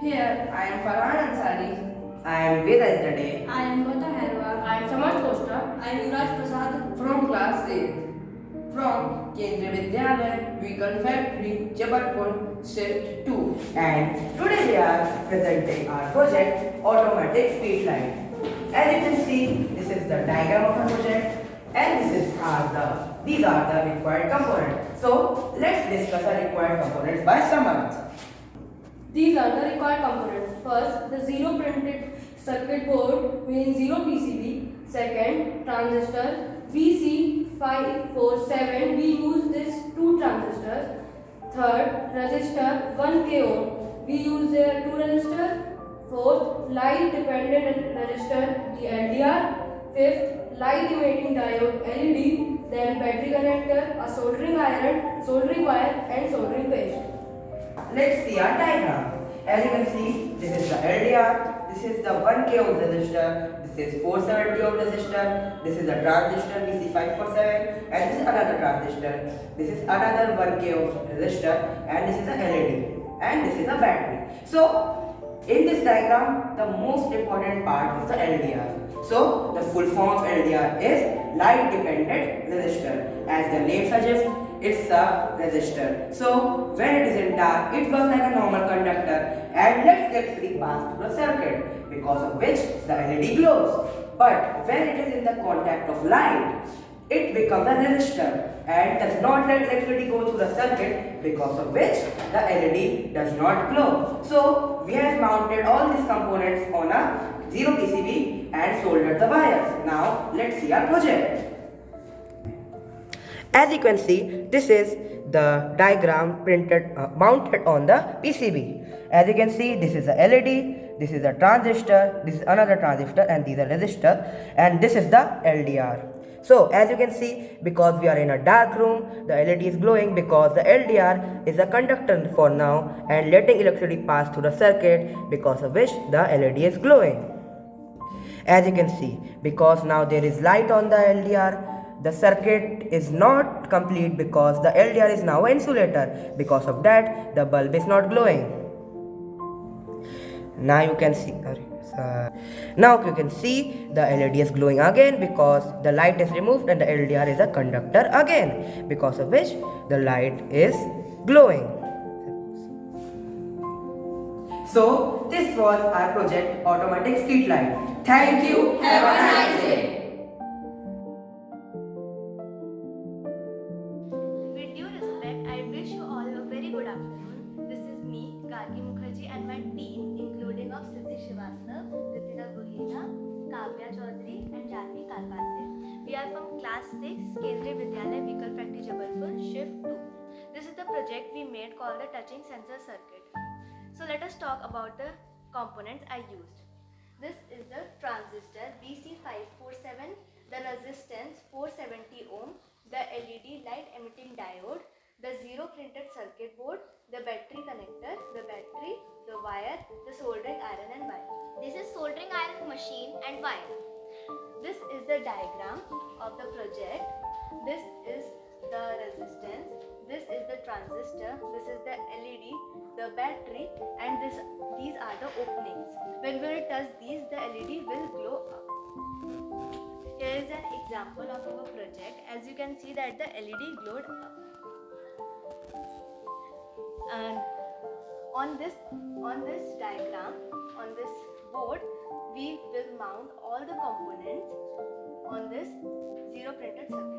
Here, I am Farhan Ansari. I am Vedant today. I am Gota Herwal. I am Samar Kosta I am Yuraj Prasad. from class 8 from Kendriya Vidyalaya, Vehicle Factory, Jabalpur, Shift 2. And today we are presenting our project Automatic Speed Line. As you can see, this is the diagram of our project and these are the required components. So let's discuss our required components by Samar. These are the required components. First, the zero printed circuit board meaning zero PCB. Second, transistor VC547. We use this two transistors. Third, resistor 1K ohm. We use there two resistors. Fourth, light dependent resistor the LDR. Fifth, light emitting diode LED. Then battery connector, a soldering iron, soldering wire, and soldering paste. Let's see our diagram. As you can see, this is the LDR, this is the 1K ohm resistor, this is 470 ohm resistor, this is a transistor VC547, and this is another transistor. This is another 1K ohm resistor, and this is a LED, and this is a battery. So, in this diagram, the most important part is the LDR. So, the full form of LDR is light dependent resistor. As the name suggests, it's a resistor. So, when it is in dark, it works like a normal conductor and lets electricity pass through the circuit, because of which the LED glows. But when it is in the contact of light, it becomes a resistor and does not let electricity go through the circuit, because of which the LED does not glow. So we have mounted all these components on a zero PCB and soldered the wires. Now let's see our project. As you can see, this is the diagram mounted on the PCB. As you can see, this is a LED, this is a transistor, this is another transistor, and these are resistors, and this is the LDR. So as you can see, because we are in a dark room, the LED is glowing because the LDR is a conductor for now and letting electricity pass through the circuit, because of which the LED is glowing. As you can see, because now there is light on the LDR, the circuit is not complete because the LDR is now an insulator. Because of that, the bulb is not glowing. Now you can see the LED is glowing again because the light is removed and the LDR is a conductor again, because of which the light is glowing. So this was our project Automatic Street Light. Thank you. Have a nice day. With due respect, I wish you all a very good afternoon. This is me, Gargi Mukherjee, and my team, including of Siddhi Srivastav, Ritika Gohina, Kavya Chaudhary, and Janvi Kalpate. We are from class 6, Kendriya Vidyalaya, Vehicle Factory, Jabalpur, Shift 2. This is the project we made called the touching sensor circuit. So let us talk about the components I used. This is the transistor VC547, the resistance 470 ohm, the LED light emitting diode, the zero printed circuit board, the battery connector, the battery, the wire, the soldering iron and wire. This is soldering iron machine and wire. This is the diagram of the project. This is the resistance, this is the transistor, this is the LED, the battery, and these are the openings. When we touch these, the LED will glow up. Here is an example of our project. As you can see that the LED glowed up. And on this diagram, on this board, we will mount all the components on this zero printed circuit.